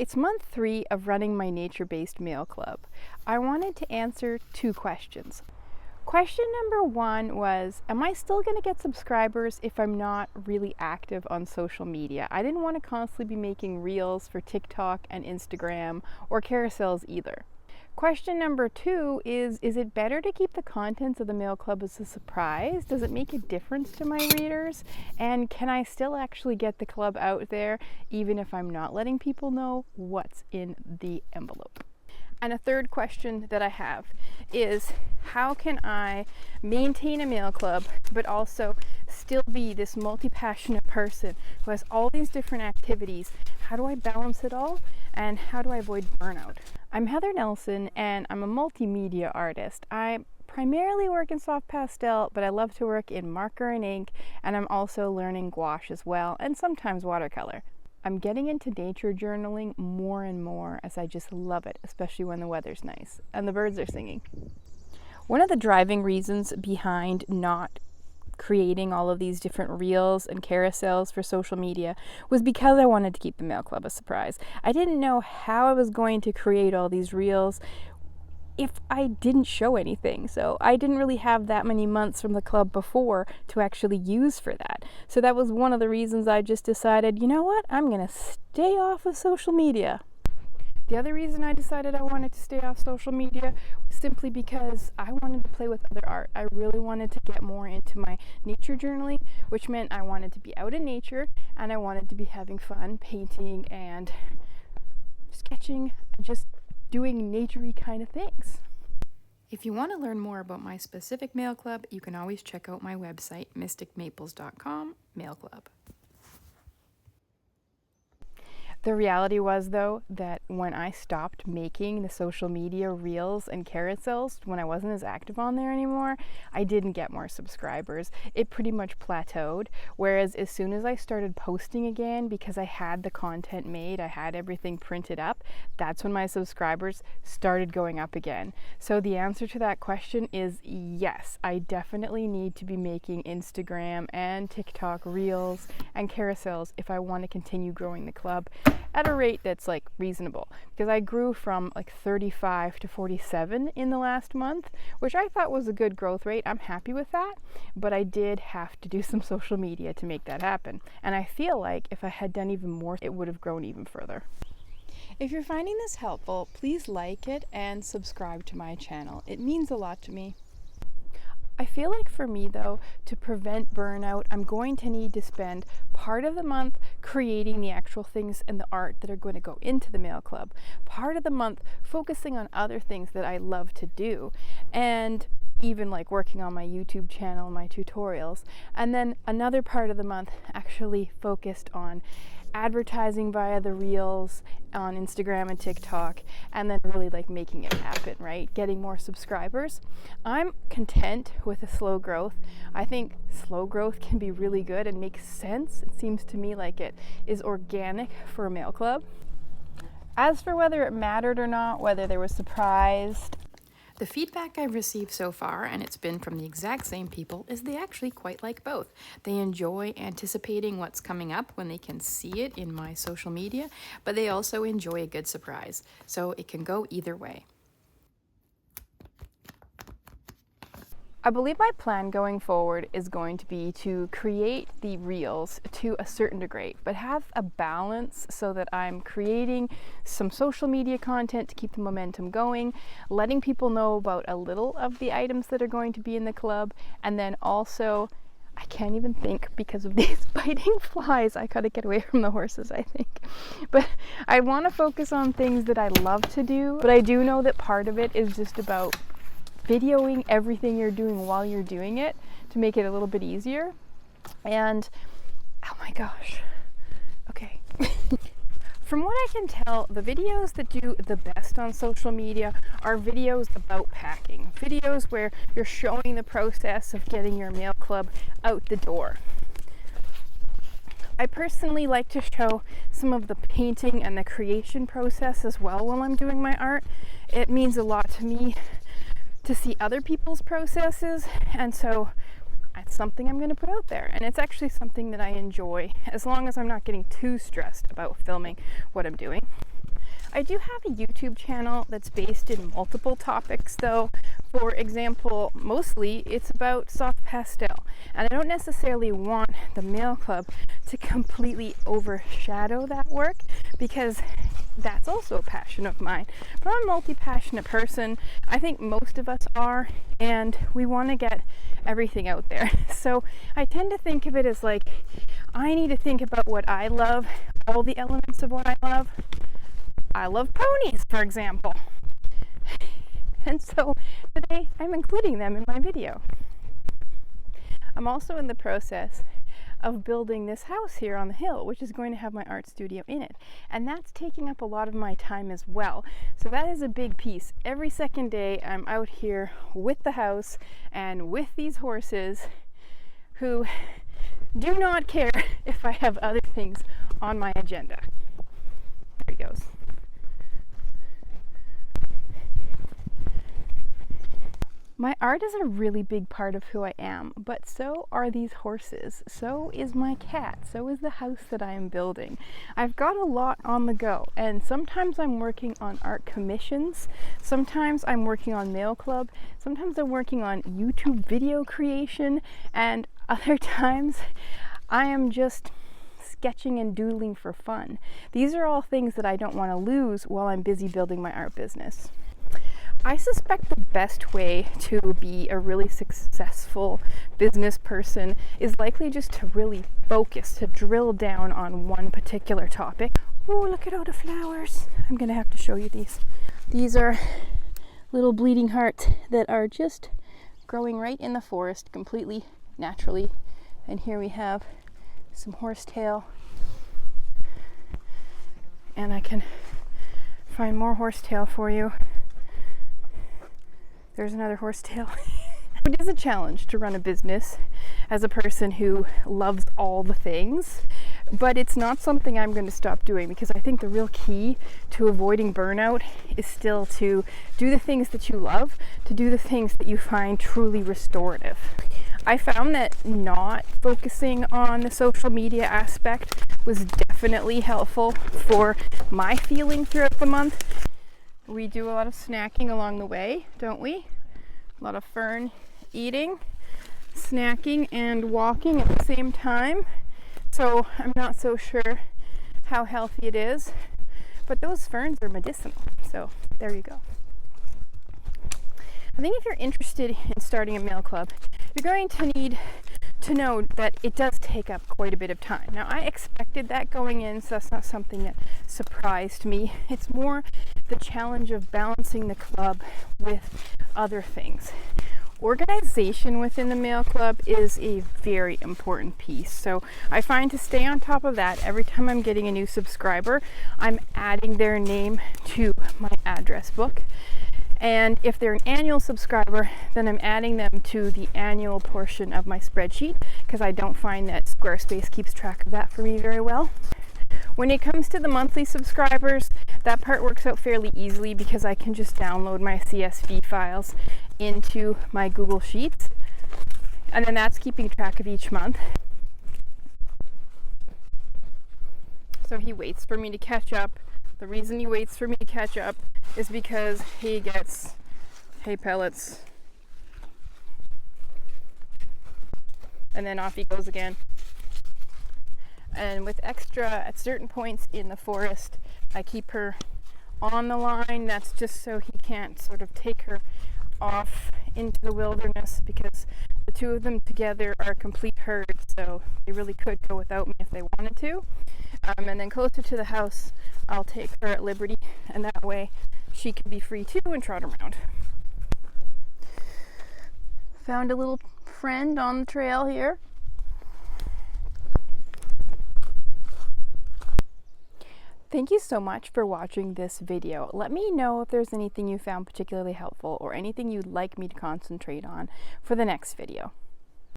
It's month 3 of running my nature-based mail club. I wanted to answer 2 questions. Question number 1 was, am I still going to get subscribers if I'm not really active on social media? I didn't want to constantly be making reels for TikTok and Instagram or carousels either. Question number 2 is it better to keep the contents of the mail club as a surprise? Does it make a difference to my readers? And can I still actually get the club out there even if I'm not letting people know what's in the envelope? And a third question that I have is, how can I maintain a mail club but also still be this multi-passionate person who has all these different activities? How do I balance it all, and how do I avoid burnout? I'm Heather Nelson, and I'm a multimedia artist. I primarily work in soft pastel, but I love to work in marker and ink, and I'm also learning gouache as well, and sometimes watercolor. I'm getting into nature journaling more and more as I just love it, especially when the weather's nice and the birds are singing. One of the driving reasons behind not creating all of these different reels and carousels for social media was because I wanted to keep the mail club a surprise. I didn't know how I was going to create all these reels if I didn't show anything. So I didn't really have that many months from the club before to actually use for that. So that was one of the reasons I just decided, you know what, I'm going to stay off of social media. The other reason I decided I wanted to stay off social media was simply because I wanted to play with other art. I really wanted to get more into my nature journaling, which meant I wanted to be out in nature and I wanted to be having fun painting and sketching, just doing nature-y kind of things. If you want to learn more about my specific mail club, you can always check out my website, mysticmaples.com, mail club. The reality was, though, that when I stopped making the social media reels and carousels, when I wasn't as active on there anymore, I didn't get more subscribers. It pretty much plateaued, whereas as soon as I started posting again, because I had the content made, I had everything printed up, that's when my subscribers started going up again. So the answer to that question is yes, I definitely need to be making Instagram and TikTok reels and carousels if I want to continue growing the club at a rate that's like reasonable, because I grew from like 35 to 47 in the last month, which I thought was a good growth rate. I'm happy with that, but I did have to do some social media to make that happen, and I feel like if I had done even more, it would have grown even further. If you're finding this helpful, please like it and subscribe to my channel. It means a lot to me. I feel like for me, though, to prevent burnout, I'm going to need to spend part of the month creating the actual things and the art that are going to go into the mail club, part of the month focusing on other things that I love to do, and even like working on my YouTube channel, my tutorials, and then another part of the month actually focused on advertising via the reels on Instagram and TikTok, and then really like making it happen, right? Getting more subscribers. I'm content with a slow growth. I think slow growth can be really good and makes sense. It seems to me like it is organic for a mail club. As for whether it mattered or not, whether there was surprise, the feedback I've received so far, and it's been from the exact same people, is they actually quite like both. They enjoy anticipating what's coming up when they can see it in my social media, but they also enjoy a good surprise. So it can go either way. I believe my plan going forward is going to be to create the reels to a certain degree, but have a balance so that I'm creating some social media content to keep the momentum going, letting people know about a little of the items that are going to be in the club, and then also, I can't even think because of these biting flies. I gotta get away from the horses, I think. But I want to focus on things that I love to do, but I do know that part of it is just about videoing everything you're doing while you're doing it to make it a little bit easier. And oh my gosh, okay. From what I can tell, the videos that do the best on social media are videos about packing, videos where you're showing the process of getting your mail club out the door. I personally like to show some of the painting and the creation process as well while I'm doing my art. It means a lot to me to see other people's processes, and so it's something I'm going to put out there, and it's actually something that I enjoy as long as I'm not getting too stressed about filming what I'm doing. I do have a YouTube channel that's based in multiple topics though. For example, mostly it's about soft pastel, and I don't necessarily want the mail club to completely overshadow that work because that's also a passion of mine. But I'm a multi-passionate person. I think most of us are, and we want to get everything out there. So I tend to think of it as like, I need to think about what I love, all the elements of what I love. I love ponies, for example. And so today I'm including them in my video. I'm also in the process of building this house here on the hill, which is going to have my art studio in it. And that's taking up a lot of my time as well. So that is a big piece. Every second day I'm out here with the house and with these horses who do not care if I have other things on my agenda. There he goes. My art is a really big part of who I am, but so are these horses, so is my cat, so is the house that I am building. I've got a lot on the go, and sometimes I'm working on art commissions, sometimes I'm working on mail club, sometimes I'm working on YouTube video creation, and other times I am just sketching and doodling for fun. These are all things that I don't want to lose while I'm busy building my art business. I suspect the best way to be a really successful business person is likely just to really focus, to drill down on one particular topic. Oh, look at all the flowers. I'm gonna have to show you these. These are little bleeding hearts that are just growing right in the forest completely naturally. And here we have some horsetail. And I can find more horsetail for you. There's another horsetail. It is a challenge to run a business as a person who loves all the things, but it's not something I'm going to stop doing because I think the real key to avoiding burnout is still to do the things that you love, to do the things that you find truly restorative. I found that not focusing on the social media aspect was definitely helpful for my feeling throughout the month. We do a lot of snacking along the way, don't we? A lot of fern eating, snacking, and walking at the same time. So I'm not so sure how healthy it is, but those ferns are medicinal. So there you go. I think if you're interested in starting a mail club, you're going to need to know that it does take up quite a bit of time. Now, I expected that going in, so that's not something that surprised me. It's more the challenge of balancing the club with other things. Organization within the mail club is a very important piece. So I find to stay on top of that, every time I'm getting a new subscriber, I'm adding their name to my address book. And if they're an annual subscriber, then I'm adding them to the annual portion of my spreadsheet because I don't find that Squarespace keeps track of that for me very well. When it comes to the monthly subscribers, that part works out fairly easily because I can just download my CSV files into my Google Sheets. And then that's keeping track of each month. So he waits for me to catch up. The reason he waits for me to catch up is because he gets hay pellets. And then off he goes again. And with extra at certain points in the forest, I keep her on the line. That's just so he can't sort of take her off into the wilderness because the two of them together are a complete herd, so they really could go without me if they wanted to. And then closer to the house, I'll take her at liberty, and that way she can be free too and trot around. Found a little friend on the trail here. Thank you so much for watching this video. Let me know if there's anything you found particularly helpful or anything you'd like me to concentrate on for the next video.